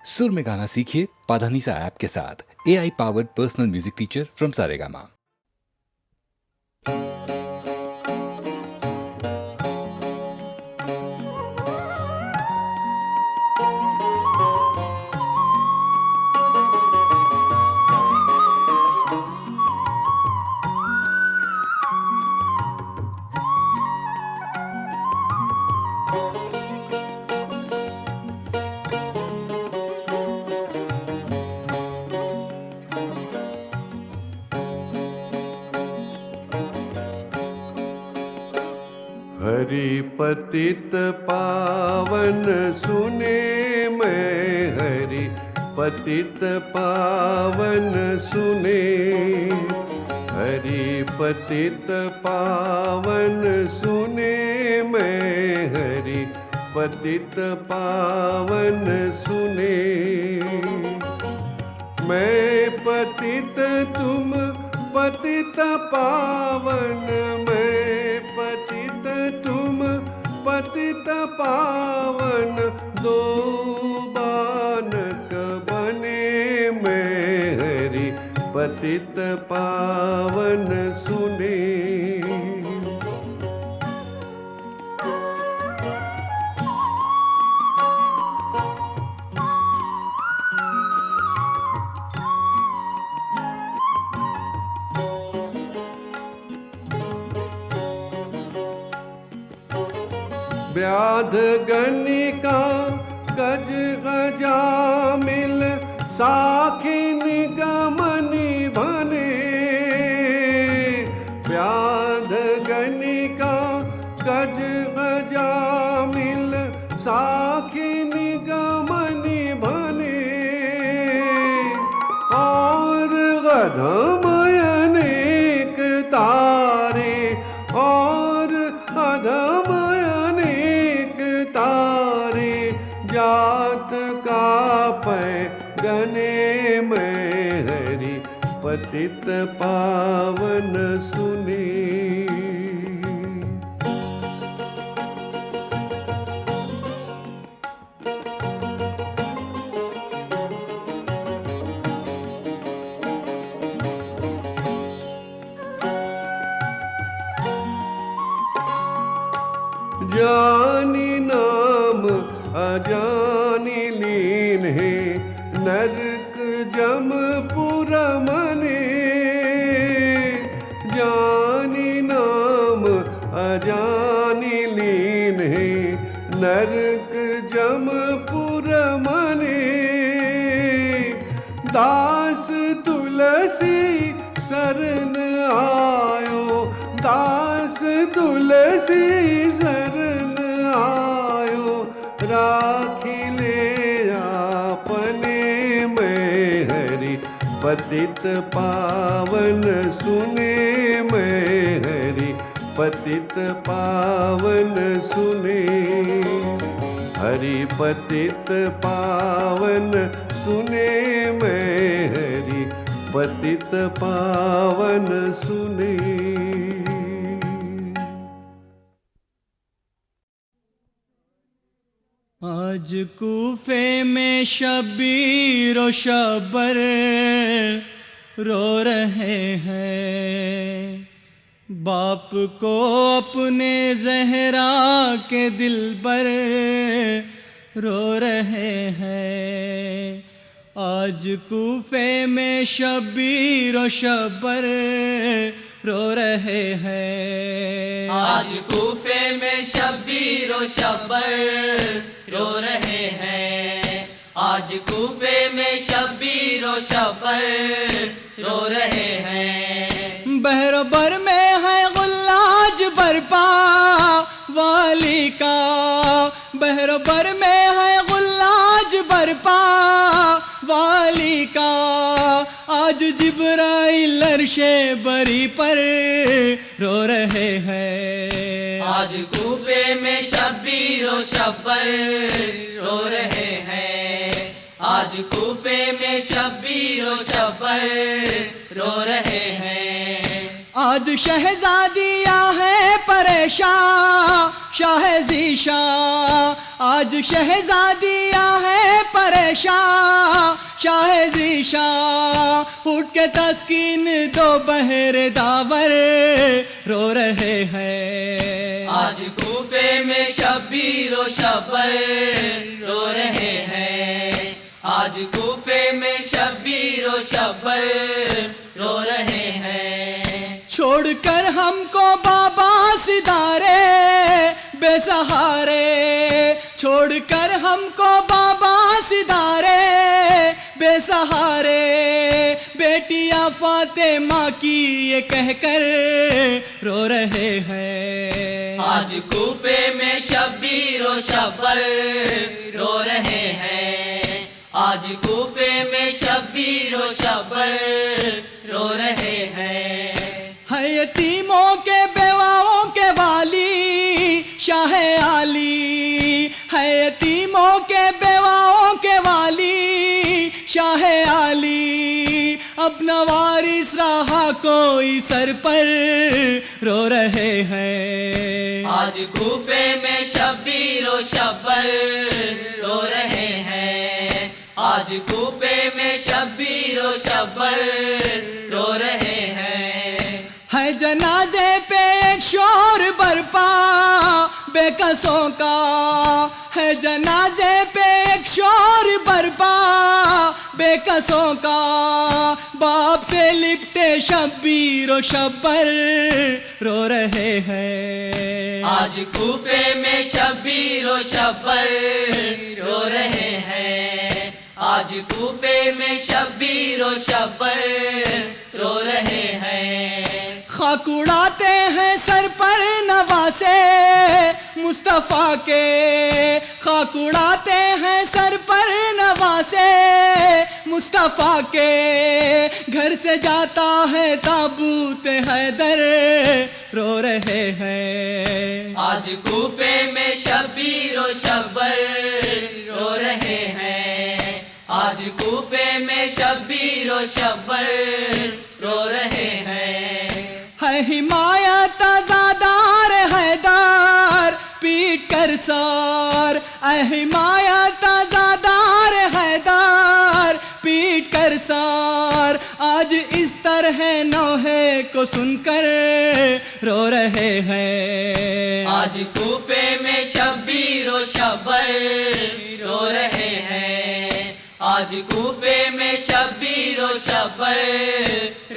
सुर में गाना सीखिए पाधानीसा ऐप के साथ। AI powered personal music teacher from Saregama. Hari पतित पावन सुने मैं, हरि पतित पावन सुने, हरि पतित पावन सुने मैं, हरि पतित पावन सुने। मैं पतित तुम पतित पावन, मैं पतित तुम पतित पावन, दो बालक बने मैं, हरि पतित पावन सुने। व्याध गणिका गज गजामिल, साखी निगमनि भने। व्याध गणिका गज गजामिल, साखी निगमनि भने। और अधमय अनेक तारे, और अधमय तारे, जात का पै गने मैं, हरि पतित पावन सुने। जानी नाम अजानी लीन है, नरक जमपुर मने। जानी नाम अजानी लीन है, नरक जमपुर मने। दास तुलसी शरण आयो, दास तुलसी शरण आयो, राखी ले आपने मैं, हरि पतित पावन सुने मैं, हरि पतित पावन सुने। हरि पतित पावन सुने मैं, हरि पतित पावन सुने। आज कूफे में शबीर और शबर रो रहे हैं, बाप को अपने ज़हरा के दिलबर रो रहे हैं। आज कूफे में शबीर और शबर रो रहे हैं। आज कूफे में शबीर और शबर रो रहे हैं। आज कूफे में शबीर और शबर रो रहे हैं। बहरोबर में है गुल्लाज बरपा वाली का, बहरोबर में है गुल्लाज बरपा वाली का। आज जिब्राइल अर्शे बरी पर रो रहे हैं। आज कूफे में शबीर और शबर रो रहे हैं। आज कूफे में शबीर और शबर रो रहे हैं। आज शहजादियाँ हैं परेशान शाह जीशा, आज शहजादिया है परेशान, शाह ज़ीशान उठ के तस्कीन दो बहरे दावर रो रहे हैं। आज कूफे में शब्बीर व शब्बर रो रहे हैं। आज कूफे में शब्बीर व शब्बर रो रहे हैं। छोड़कर हमको बाबा सिदारे बेसहारे, छोड़कर हमको बाबा सिदारे बेसहारे, बेटियां फातिमा की ये कहकर रो रहे हैं। आज कूफे में शब्बीर व शब्बर रो रहे हैं। आज कूफे में शब्बीर व शब्बर रो रहे हैं। है यतीमों के बेवाओं के वाली शाह आली, है यतीमों के बेवाओं के वाली शाह आली, अपना वारिस रहा कोई सर पर रो रहे हैं। आज कूफे में शब्बीर व शब्बर रो रहे हैं। आज कूफे में शब्बीर व शब्बर रो रहे हैं। है जनाजे पे एक शोर बरपा बेकसों का, है जनाजे पे एक शोर बरपा बेकसों का, बाप से लिपटे शब्बीर व शब्बर रो रहे हैं। आज कूफे में शब्बीर व शब्बर रो रहे हैं। आज कूफे में शब्बीर व शब्बर रो रहे हैं। खाक उड़ाते हैं सर पर नवासे मुस्तफ़ा के, खाक उड़ाते हैं सर पर नवासे मुस्तफ़ा के, घर से जाता है ताबूत हैदर रो रहे हैं। आज कूफे में शब्बीर व शब्बर रो रहे हैं। आज कूफे में शब्बीर व शब्बर रो रहे हैं। है हिमायत आज़ादार हैदर पीट कर सार, हिमायत आज़ादार हैदर पीट कर सार, आज इस तरह नौहे को सुनकर रो रहे हैं। आज कूफे में शब्बीर व शब्बर रो रहे हैं। आज कूफे में शब्बीर व शब्बर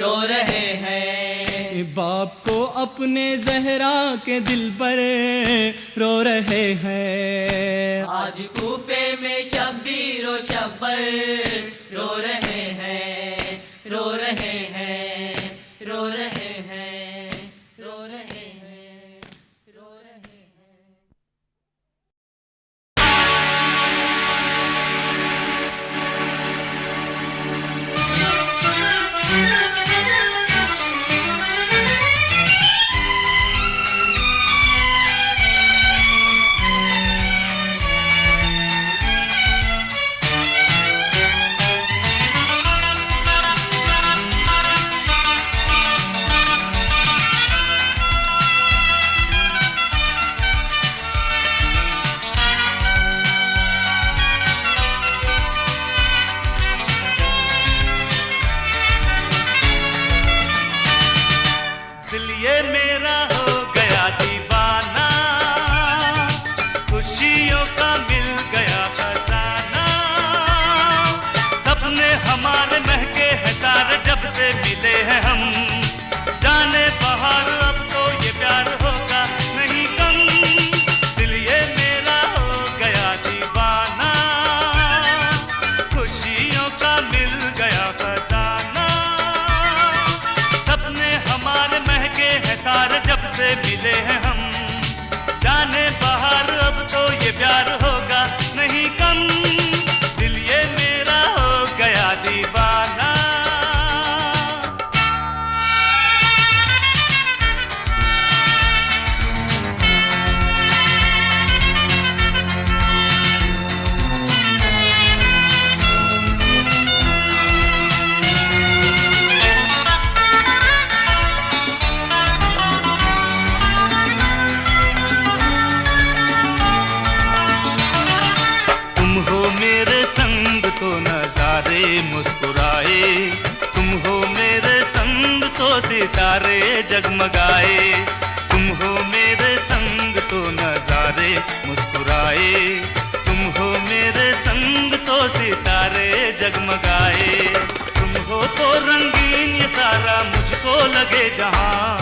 रो रहे हैं। बाप को अपने जहरा के दिल पर रो रहे हैं। आज कूफे में शब्बीर व शब्बर रो रहे हैं। रो रहे हैं। रो रहे हैं। रो रहे हैं। रो रहे हैं। मुस्कुराए, तुम हो मेरे संग तो सितारे जगमगाए, तुम हो मेरे संग तो नजारे मुस्कुराए, तुम हो मेरे संग तो सितारे जगमगाए, तुम हो तो रंगीन ये सारा मुझको लगे जहां,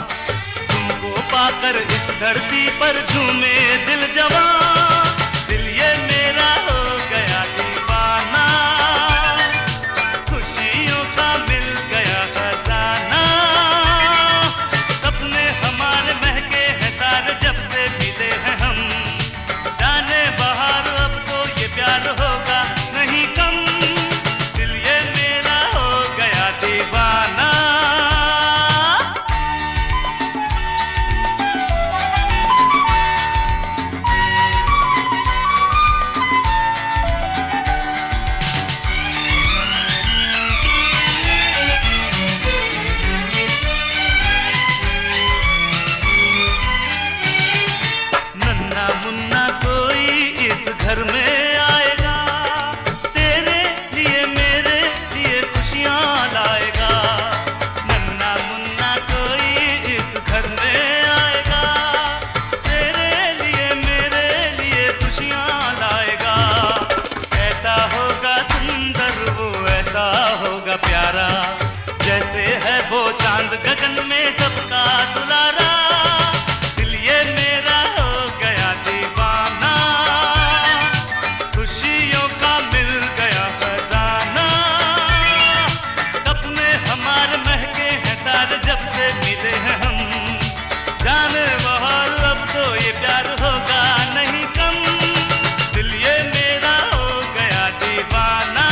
तुमको पाकर इस धरती पर झूमे दिल जवां, दिल ये मेरा हो गया दीवाना, खुशियों का मिल गया खजाना, सपने हमारे महके हैं सारे जब से मिले हैं हम, जाने बाहर अब तो ये प्यार होगा नहीं कम, दिल ये मेरा हो गया दीवाना। नन्ना मुन्ना कोई इस घर में आएगा, तेरे लिए मेरे लिए खुशियां लाएगा, नन्ना मुन्ना कोई इस घर में आएगा, तेरे लिए मेरे लिए खुशियां लाएगा, ऐसा होगा सुंदर वो ऐसा होगा प्यारा, जैसे है वो चांद गगन में सबका दुलारा, दिल ये मेरा हो गया दीवाना, खुशियों का मिल गया खजाना, सपने हमारे महके हैं सारे जब से मिले हैं हम, जाने बाहर अब तो ये प्यार होगा नहीं कम, दिल ये मेरा हो गया दीवाना।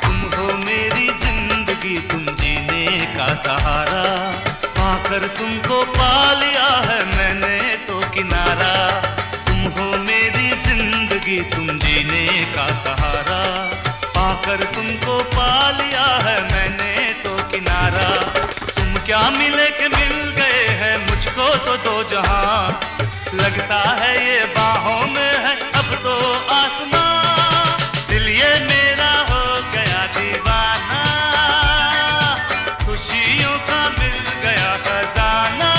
तुम हो मेरी जिंदगी तुम जीने का सहारा, पाकर तुमको पा लिया है मैंने तो किनारा, तुम हो मेरी जिंदगी तुम जीने का सहारा, पाकर तुमको पा लिया है मैंने तो किनारा, तुम क्या मिले के मिल गए हैं मुझको तो दो जहां, लगता है ये बाहों में है अब तो आसमां, दिल ये मेरा हो गया दीवाना, खुशियों का मिल गया खजाना,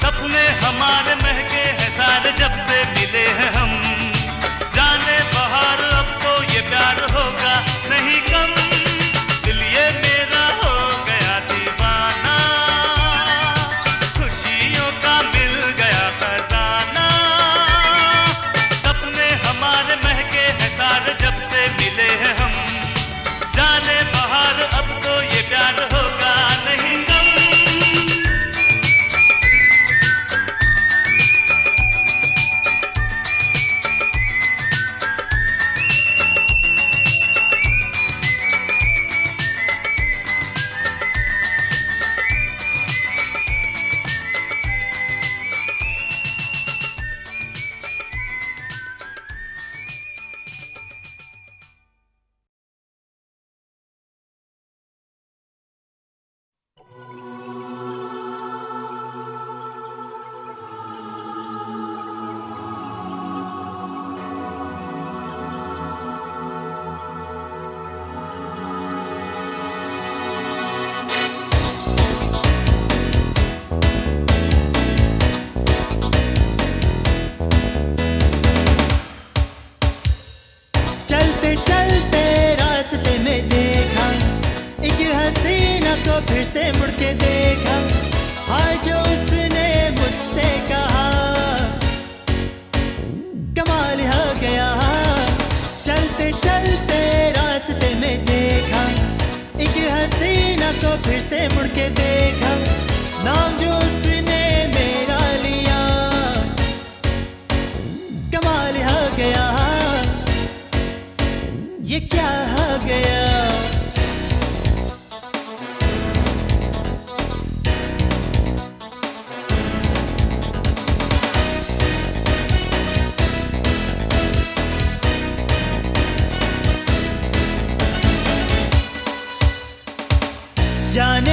सपने हमारे महके हैं सारे जब से मिले हैं हम, जाने बाहर अब तो ये प्यार होगा नहीं कम, दिल ये मेरा हो गया दीवाना, खुशियों का मिल गया खजाना, सपने हमारे महके हैं सारे जब से मिले हैं हम, जाने बाहर अब तो ये प्यार होगा नहीं कम। फिर से मुड़ के देखा, आज जो उसने मुझसे कहा कमाल हो गया। चलते चलते रास्ते में देखा एक हसीना को, फिर से मुड़ के देखा नाम जो उसने मेरा लिया कमाल हो गया। ये क्या हो गया।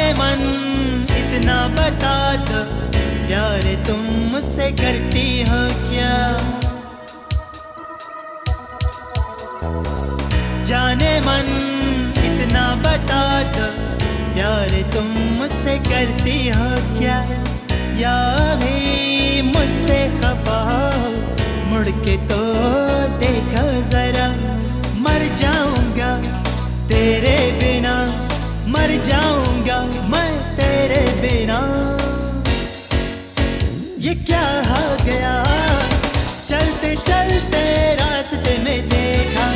जाने मन इतना बता दो, प्यार तुम मुझसे करती हो क्या? जाने मन इतना बता दो, प्यार तुम मुझसे करती हो क्या? या भी मुझसे खफा हो, मुड़ के तो देखो जरा। मर जाऊंगा तेरे बिना, मर जाऊंगा मैं तेरे बिना। ये क्या हो गया, चलते चलते रास्ते में देखा,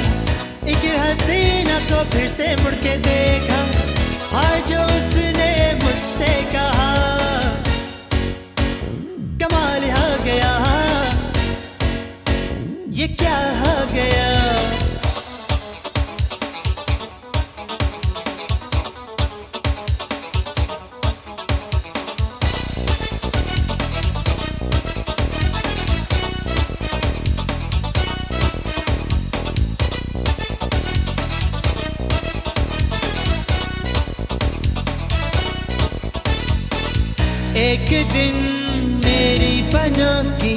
एक हसीना को फिर से मुड़ के देखा। आज जो उसने मुझसे कहा, कमाल हो गया, ये क्या हो गया। एक दिन मेरी बनोगी,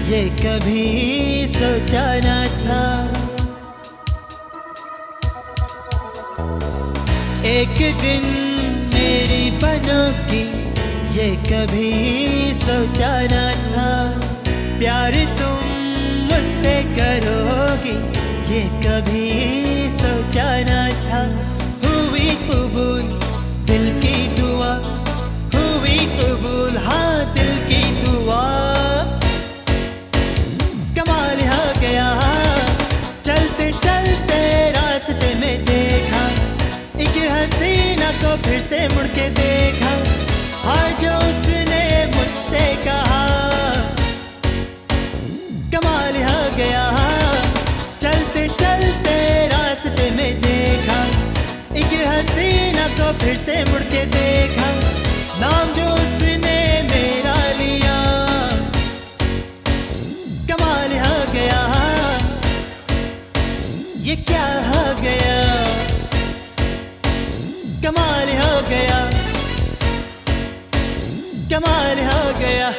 ये कभी सोचा न था। एक दिन मेरी बनोगी, ये कभी सोचा न था। प्यार तुम मुझसे करोगी, ये कभी सोचा न था। हुई कबूल दिल की दुआ, हुई कबूल हाँ दिल की दुआ। कमाल हो गया, चलते चलते रास्ते में देखा, एक हसीना को फिर से मुड़ के देखा। आज जो उसने मुझसे कहा, कमाल हो गया, चलते चलते रास्ते में देखा, एक हसीना को फिर से मुड़ के देखा। नाम जो उसने मेरा लिया, कमाल हो गया, ये क्या हो गया, कमाल हो गया, कमाल हो गया।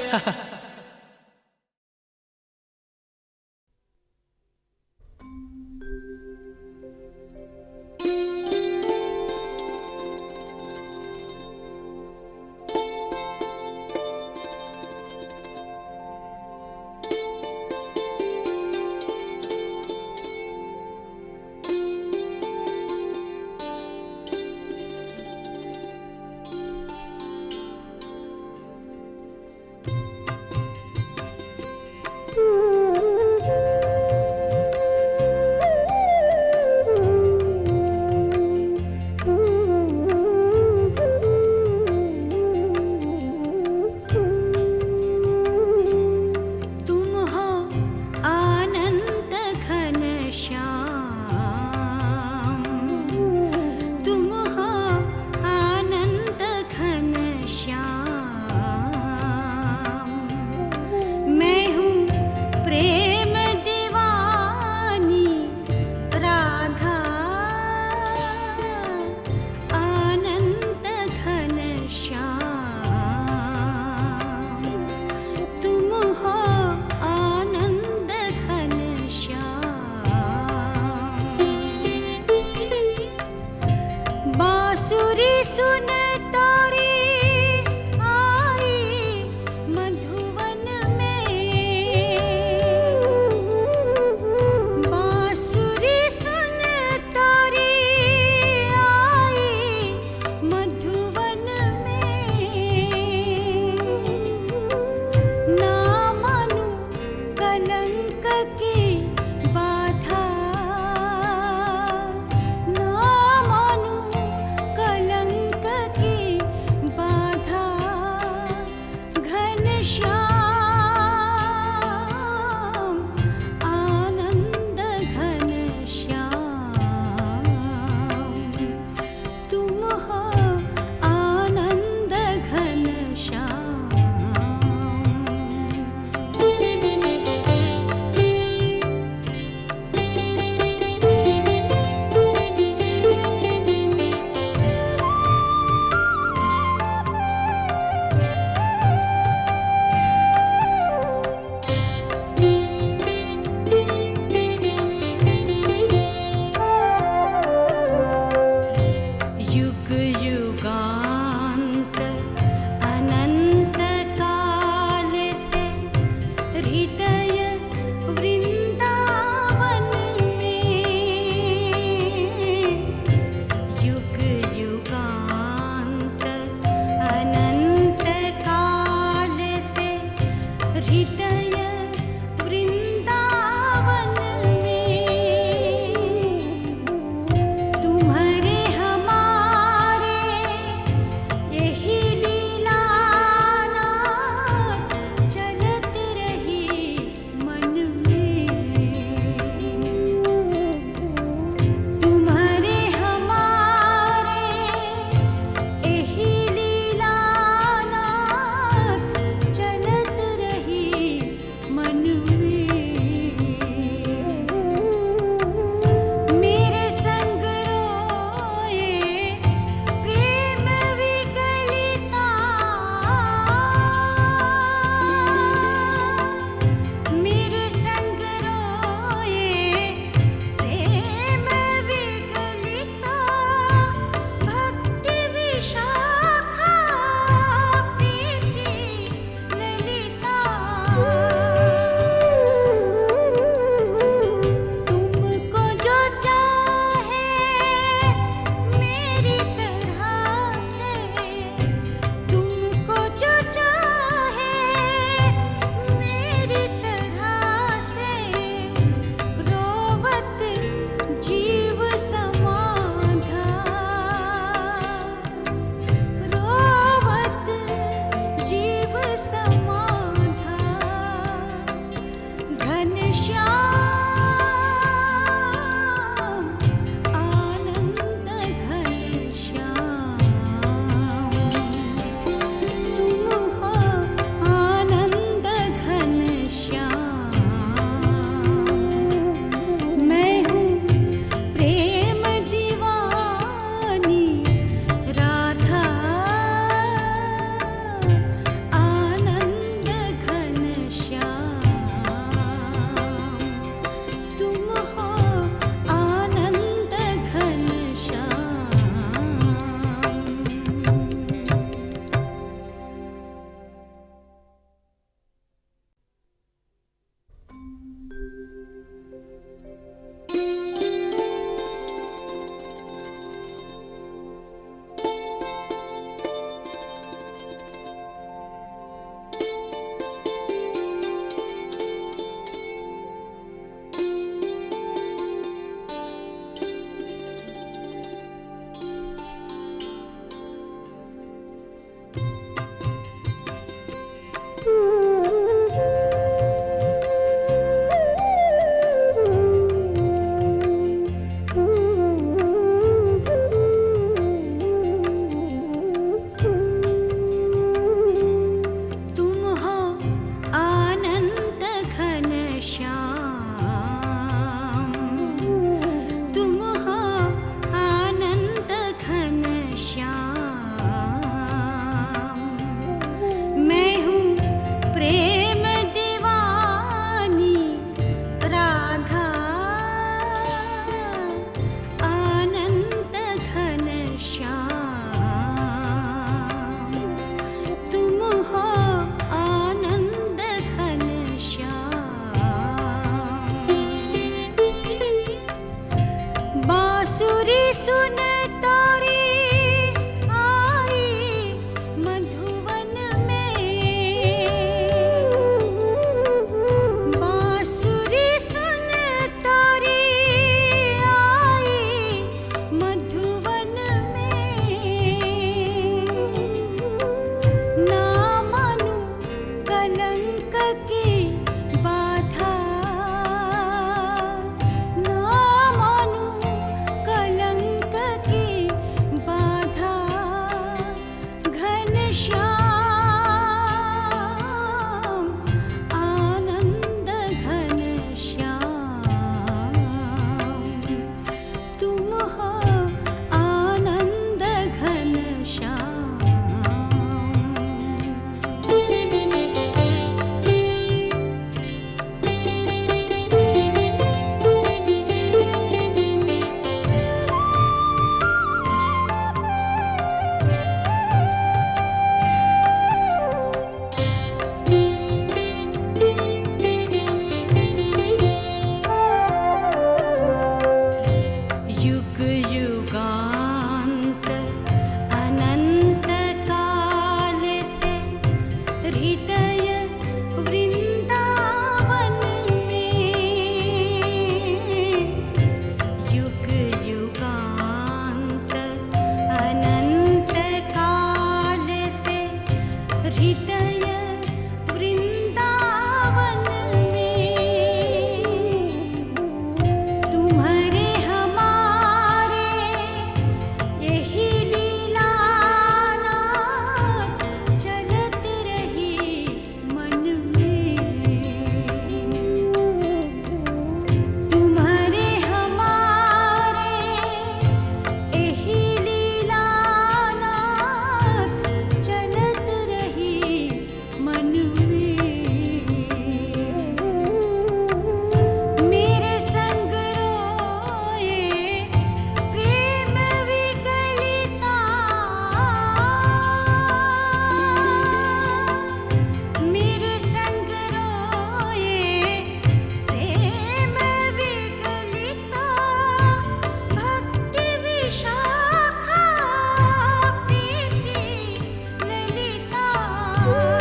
हाँ